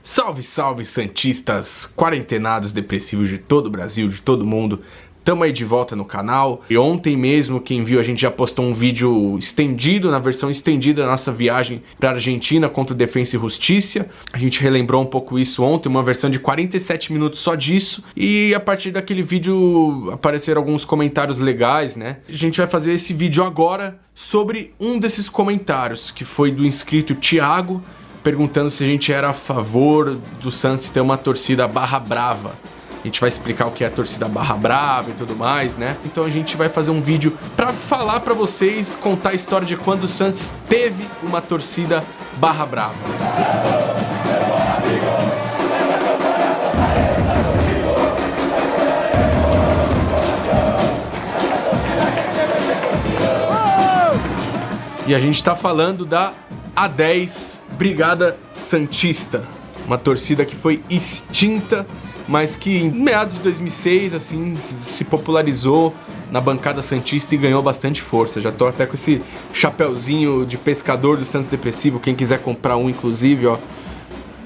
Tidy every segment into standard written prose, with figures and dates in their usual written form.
Salve, salve, santistas, quarentenados, depressivos de todo o Brasil, de todo mundo. Tamo aí de volta no canal. E ontem mesmo, quem viu, a gente já postou um vídeo estendido, na versão estendida da nossa viagem pra Argentina contra o Defensa e Justiça. A gente relembrou um pouco isso ontem, uma versão de 47 minutos só disso. E a partir daquele vídeo apareceram alguns comentários legais, né? A gente vai fazer esse vídeo agora sobre um desses comentários, que foi do inscrito Thiago, perguntando se a gente era a favor do Santos ter uma torcida barra brava. A gente vai explicar o que é a torcida barra brava e tudo mais, né? Então a gente vai fazer um vídeo pra falar pra vocês, contar a história de quando o Santos teve uma torcida barra brava. E a gente tá falando da A10 Brigada Santista, uma torcida que foi extinta, mas que em meados de 2006, assim, se popularizou na bancada santista e ganhou bastante força. Já tô até com esse chapeuzinho de pescador do Santos Depressivo, quem quiser comprar um, inclusive, ó.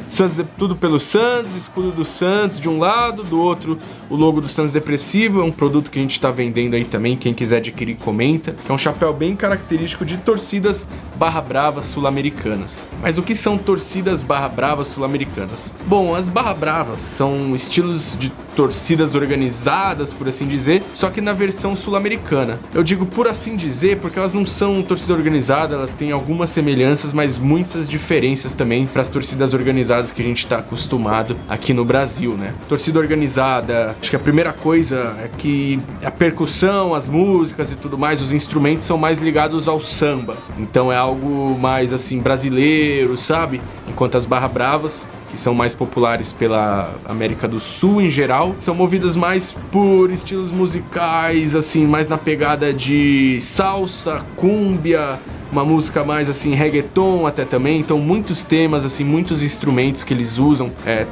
Santos, tudo pelo Santos, escudo do Santos de um lado, do outro o logo do Santos Depressivo. É um produto que a gente está vendendo aí também, quem quiser adquirir comenta. É um chapéu bem característico de torcidas barra bravas sul-americanas. Mas o que são torcidas barra bravas sul-americanas? Bom, as barra bravas são estilos de torcidas organizadas, por assim dizer, só que na versão sul-americana. Eu digo por assim dizer porque elas não são torcida organizada, elas têm algumas semelhanças, mas muitas diferenças também para as torcidas organizadas que a gente está acostumado aqui no Brasil, né? Torcida organizada, acho que a primeira coisa é que a percussão, as músicas e tudo mais, os instrumentos são mais ligados ao samba. Então é algo mais assim brasileiro, sabe? Enquanto as barra bravas, que são mais populares pela América do Sul em geral, são movidas mais por estilos musicais, assim, mais na pegada de salsa, cúmbia, uma música mais assim, reggaeton até também. Então muitos temas, assim, muitos instrumentos que eles usam,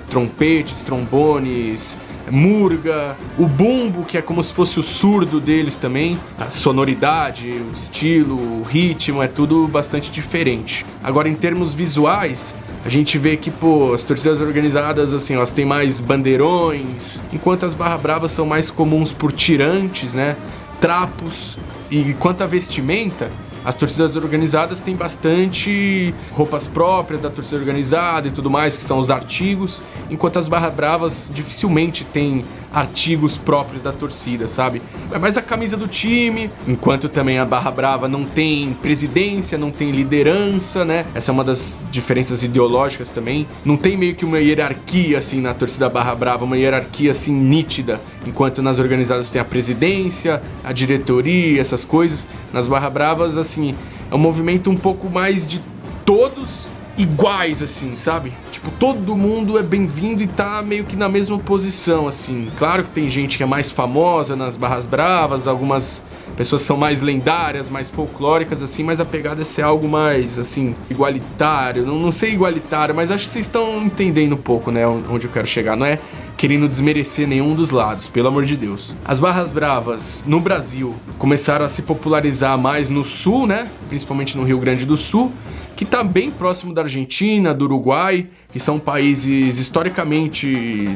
trompetes, trombones, murga, o bumbo, que é como se fosse o surdo deles também, a sonoridade, o estilo, o ritmo, é tudo bastante diferente. Agora, em termos visuais, a gente vê que, pô, as torcidas organizadas, assim, elas têm mais bandeirões, enquanto as barra bravas são mais comuns por tirantes, né, trapos. E quanto à vestimenta, as torcidas organizadas têm bastante roupas próprias da torcida organizada e tudo mais, que são os artigos, enquanto as barra bravas dificilmente têm artigos próprios da torcida, sabe? É mais a camisa do time, enquanto também a barra brava não tem presidência, não tem liderança, né? Essa é uma das diferenças ideológicas também. Não tem meio que uma hierarquia, assim, na torcida barra brava, uma hierarquia, assim, nítida, enquanto nas organizadas tem a presidência, a diretoria, essas coisas. Nas barra bravas, assim, é um movimento um pouco mais de todos iguais, assim, sabe? Tipo, todo mundo é bem-vindo e tá meio que na mesma posição, assim. Claro que tem gente que é mais famosa nas barras bravas, algumas pessoas são mais lendárias, mais folclóricas, assim, mas a pegada é ser algo mais, assim, igualitário. Não sei igualitário, mas acho que vocês estão entendendo um pouco, né, onde eu quero chegar. Não é querendo desmerecer nenhum dos lados, pelo amor de Deus. As barras bravas no Brasil começaram a se popularizar mais no sul, né, principalmente no Rio Grande do Sul, que tá bem próximo da Argentina, do Uruguai, que são países historicamente,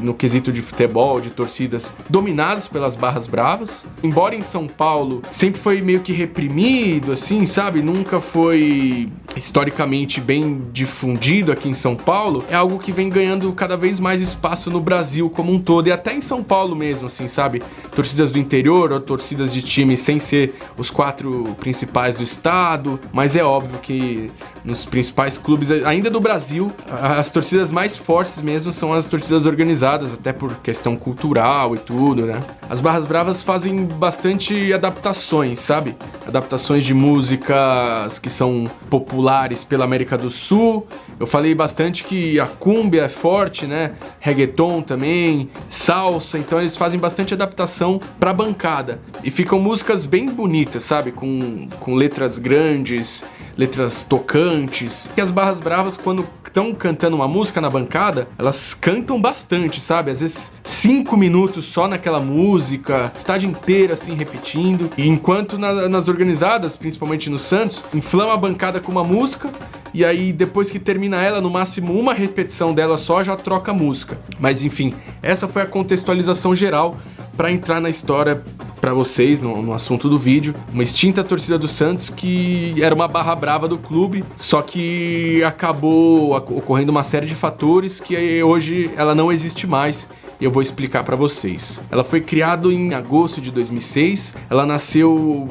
no quesito de futebol, de torcidas, dominados pelas barras bravas. Embora em São Paulo sempre foi meio que reprimido, assim, sabe? Nunca foi historicamente bem difundido aqui em São Paulo. É algo que vem ganhando cada vez mais espaço no Brasil como um todo, e até em São Paulo mesmo, assim, sabe? Torcidas do interior ou torcidas de times sem ser os 4 principais do estado, mas é óbvio que nos principais clubes, ainda do Brasil, as torcidas mais fortes mesmo são as torcidas organizadas, até por questão cultural e tudo, né? As barras bravas fazem bastante adaptações, sabe? Adaptações de músicas que são populares pela América do Sul. Eu falei bastante que a cúmbia é forte, né? Reggaeton também, salsa, então eles fazem bastante adaptação pra bancada. E ficam músicas bem bonitas, sabe? Com letras grandes, letras tocantes. E as Barras Bravas, quando estão cantando uma música na bancada, elas cantam bastante, sabe? Às vezes 5 minutos só naquela música, estádio inteiro assim repetindo. E enquanto nas organizadas, principalmente no Santos, inflama a bancada com uma música, e aí depois que termina ela, no máximo uma repetição dela só, já troca a música. Mas enfim, essa foi a contextualização geral para entrar na história para vocês, no assunto do vídeo. Uma extinta torcida do Santos que era uma barra brava do clube, só que acabou ocorrendo uma série de fatores que hoje ela não existe mais. E eu vou explicar para vocês. Ela foi criada em agosto de 2006. Ela nasceu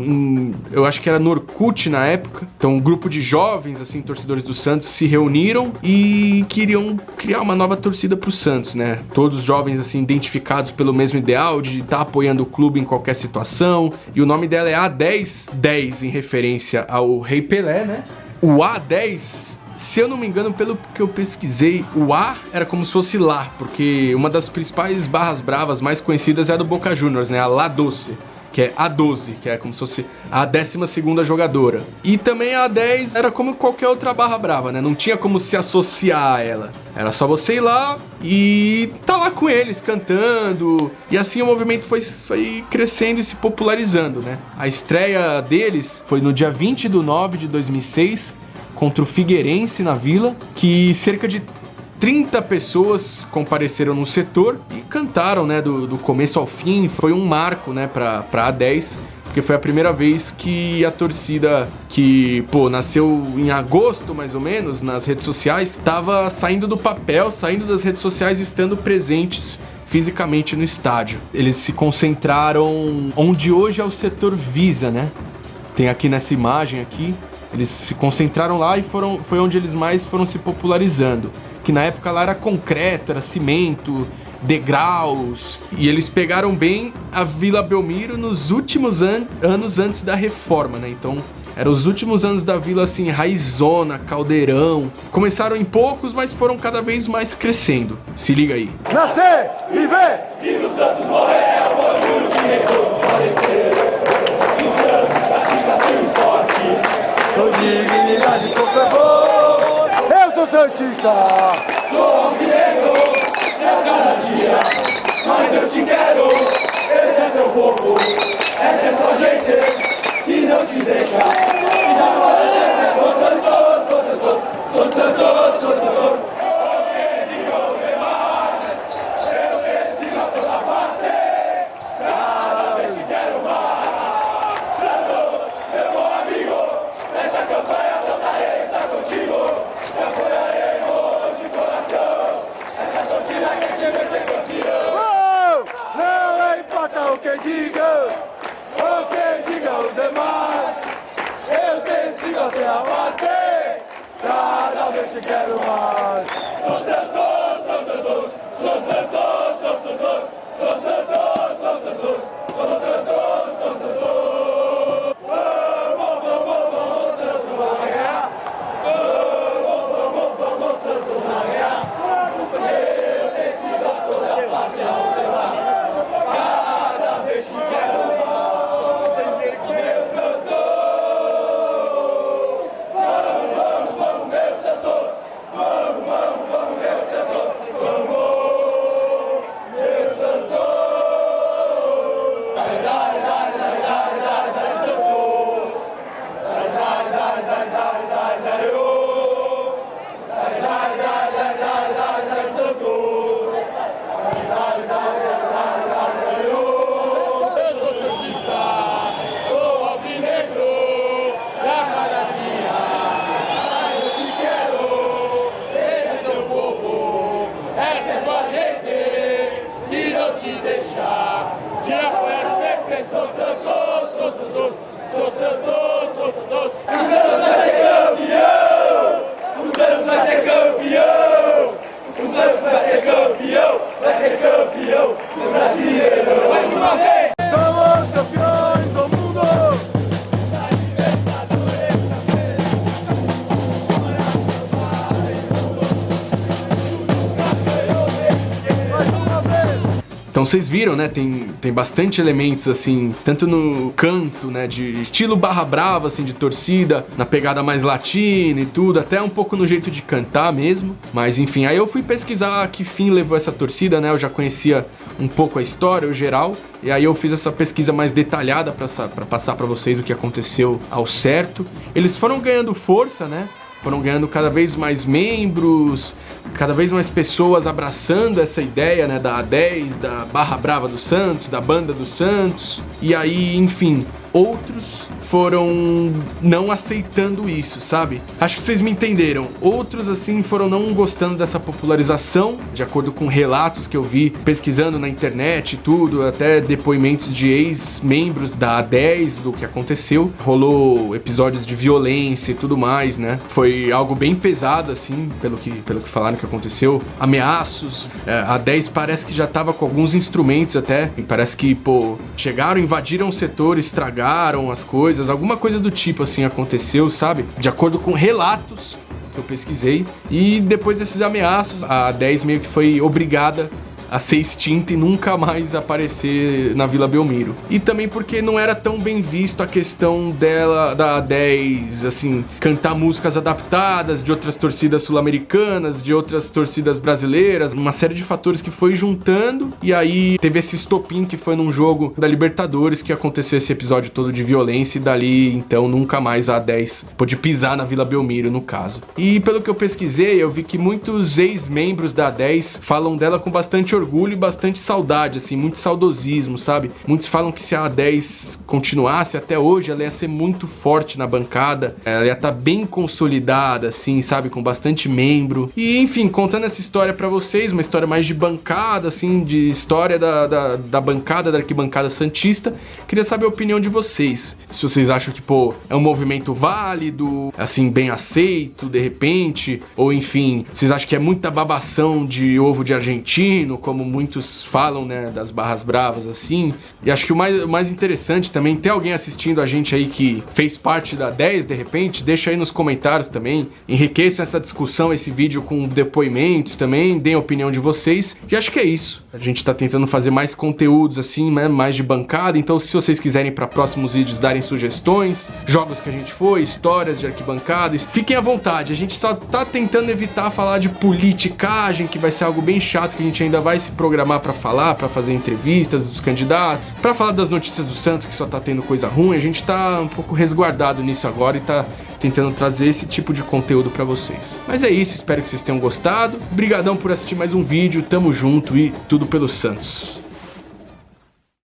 eu acho que era no Orkut na época. Então um grupo de jovens, assim, torcedores do Santos se reuniram e queriam criar uma nova torcida pro Santos, né? Todos jovens, assim, identificados pelo mesmo ideal de estar apoiando o clube em qualquer situação. E o nome dela é A1010, em referência ao Rei Pelé, né? O A10... Se eu não me engano, pelo que eu pesquisei, o A era como se fosse lá, porque uma das principais barras bravas mais conhecidas é a do Boca Juniors, né? A La Doce, que é A12, que é como se fosse a 12ª jogadora. E também a A10 era como qualquer outra barra brava, né? Não tinha como se associar a ela. Era só você ir lá e tá lá com eles, cantando. E assim o movimento foi crescendo e se popularizando, né? A estreia deles foi no dia 20/9 de 2006, contra o Figueirense na Vila, que cerca de 30 pessoas compareceram no setor e cantaram, né, do começo ao fim. Foi um marco, né, pra A10, porque foi a primeira vez que a torcida, que, nasceu em agosto, mais ou menos, nas redes sociais, tava saindo do papel, saindo das redes sociais, estando presentes fisicamente no estádio. Eles se concentraram onde hoje é o setor Visa, né? Tem aqui nessa imagem aqui. Eles se concentraram lá e foi onde eles mais foram se popularizando. Que na época lá era concreto, era cimento, degraus. E eles pegaram bem a Vila Belmiro nos últimos anos antes da reforma, né? Então, eram os últimos anos da Vila, assim, raizona, caldeirão. Começaram em poucos, mas foram cada vez mais crescendo. Se liga aí. Nascer, viver! E no Santos morrer é o orgulho que recursos podem ter. E o Santos pratica seu esporte. Com dignidade, por favor. Eu sou santista. Sou alvinegro, é a cada dia, mas eu te quero. Esse é teu povo, essa é tua gente, que não te deixa. E já não é, sou Santos, sou Santos, sou Santos, sou Santos. O que diga o demais, eu desci a toda parte, cada vez te quero mais. Santos, meu bom amigo, nessa campanha tentarei estar contigo. Já apoiaremos de coração, essa torcida quer te ver ser campeão. Oh, não importa o que digam, o que digam os demais. Eu desci até a morte, cada vez te quero mais. Sou Santos, sou Santos, sou Santos, sou Santos, sou Santos, sou Santos, sou Santos, sou Santos. Vamos, vamos, vamos, Santos vai ganhar. Vamos, vamos, vamos, Santos vai ganhar. Eu decido a toda parte, não tem mais. Cada vez te quero mais. Meu Santos. Vamos, vamos, vamos, meu Santos. Vamos, vamos. Então vocês viram, né, tem bastante elementos, assim, tanto no canto, né, de estilo Barra Brava, assim, de torcida, na pegada mais latina e tudo, até um pouco no jeito de cantar mesmo. Mas enfim, aí eu fui pesquisar que fim levou essa torcida, né, eu já conhecia um pouco a história, o geral, e aí eu fiz essa pesquisa mais detalhada para passar para vocês o que aconteceu ao certo. Eles foram ganhando força, né, foram ganhando cada vez mais membros, cada vez mais pessoas abraçando essa ideia, né, da A10, da Barra Brava do Santos, da Banda do Santos, e aí, enfim, outros foram não aceitando isso, sabe? Acho que vocês me entenderam. Outros, assim, foram não gostando dessa popularização, de acordo com relatos que eu vi pesquisando na internet e tudo, até depoimentos de ex-membros da A10 do que aconteceu. Rolou episódios de violência e tudo mais, né? Foi algo bem pesado, assim, pelo que falaram que aconteceu. Ameaços. A A10 parece que já tava com alguns instrumentos até. E parece que, pô, chegaram, invadiram o setor, estragaram as coisas. Alguma coisa do tipo, assim, aconteceu, sabe? De acordo com relatos que eu pesquisei. E depois desses ameaços, a A10 meio que foi obrigada a ser extinta e nunca mais aparecer na Vila Belmiro. E também porque não era tão bem visto a questão dela, da A10, assim, cantar músicas adaptadas de outras torcidas sul-americanas, de outras torcidas brasileiras, uma série de fatores que foi juntando, e aí teve esse estopim que foi num jogo da Libertadores que aconteceu esse episódio todo de violência, e dali, então, nunca mais a A10 pôde pisar na Vila Belmiro, no caso. E pelo que eu pesquisei, eu vi que muitos ex-membros da A10 falam dela com bastante orgulho e bastante saudade, assim, muito saudosismo, sabe? Muitos falam que se a A10 continuasse até hoje, ela ia ser muito forte na bancada, ela ia estar bem consolidada, assim, sabe? Com bastante membro. E, enfim, contando essa história pra vocês, uma história mais de bancada, assim, de história da bancada, da arquibancada santista, queria saber a opinião de vocês. Se vocês acham que, pô, é um movimento válido, assim, bem aceito, de repente, ou enfim, vocês acham que é muita babação de ovo de argentino, como muitos falam, né, das barras bravas, assim. E acho que o mais interessante também, tem alguém assistindo a gente aí que fez parte da 10, de repente, deixa aí nos comentários também, enriqueçam essa discussão, esse vídeo com depoimentos também, deem a opinião de vocês, e acho que é isso. A gente tá tentando fazer mais conteúdos assim, né, mais de bancada, então se vocês quiserem para próximos vídeos darem sugestões, jogos que a gente foi, histórias de arquibancada, fiquem à vontade. A gente só tá tentando evitar falar de politicagem, que vai ser algo bem chato, que a gente ainda vai se programar para falar, para fazer entrevistas dos candidatos, para falar das notícias do Santos, que só tá tendo coisa ruim. A gente tá um pouco resguardado nisso agora e tá tentando trazer esse tipo de conteúdo para vocês. Mas é isso, espero que vocês tenham gostado. Obrigadão por assistir mais um vídeo, tamo junto e tudo pelo Santos.